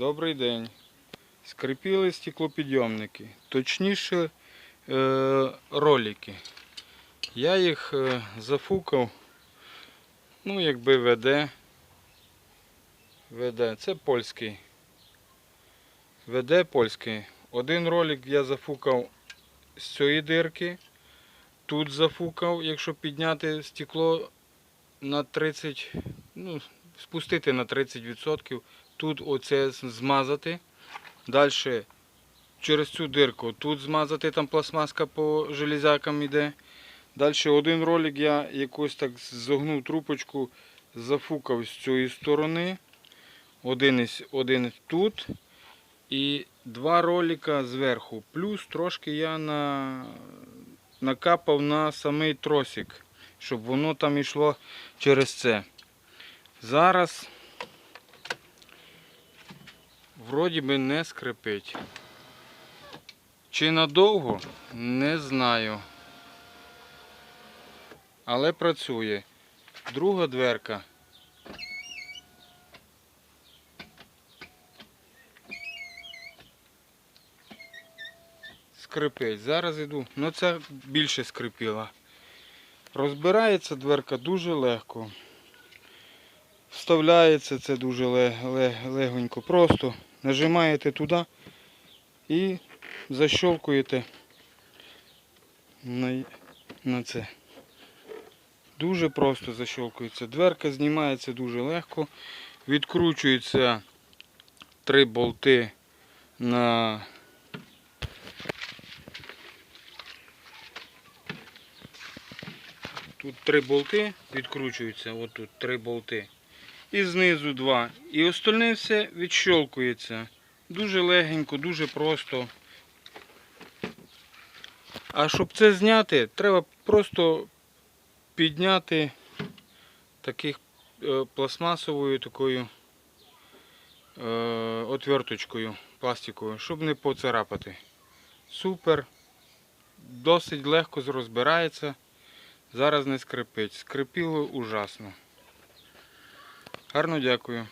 Добрий день. Скрипіли стеклопідйомники, точніше ролики. Я їх зафукав, ну якби ВД. Це польський. ВД польський. Один ролик я зафукав з цієї дирки. Тут зафукав, якщо підняти стекло на 30, ну, спустити на 30%. Тут оце змазати. Далі через цю дирку тут змазати, там пластмаска по железякам йде. Далі один ролик я якось так зогнув трубочку, зафукав з цієї сторони. Один тут і два ролика зверху. Плюс трошки я накапав на самий тросик, щоб воно там йшло через це. Зараз вроді би не скрипить. Чи надовго? Не знаю. Але працює. Друга дверка. Скрипить. Зараз іду. Ну це більше скрипіла. Розбирається дверка дуже легко. Вставляється це дуже легенько. Просто нажимаєте туди і защелкуєте на це. Дуже просто защелкується. Дверка знімається дуже легко. Відкручується 3 болти на тут 3 болти відкручуються, отут 3 болти. І знизу 2. І остальне все відщолкується. Дуже легенько, дуже просто. А щоб це зняти, треба просто підняти пластмасовою такою отверточкою пластиковою, щоб не поцарапати. Супер. Досить легко розбирається. Зараз не скрипить. Скрипіло ужасно. Гарно дякую.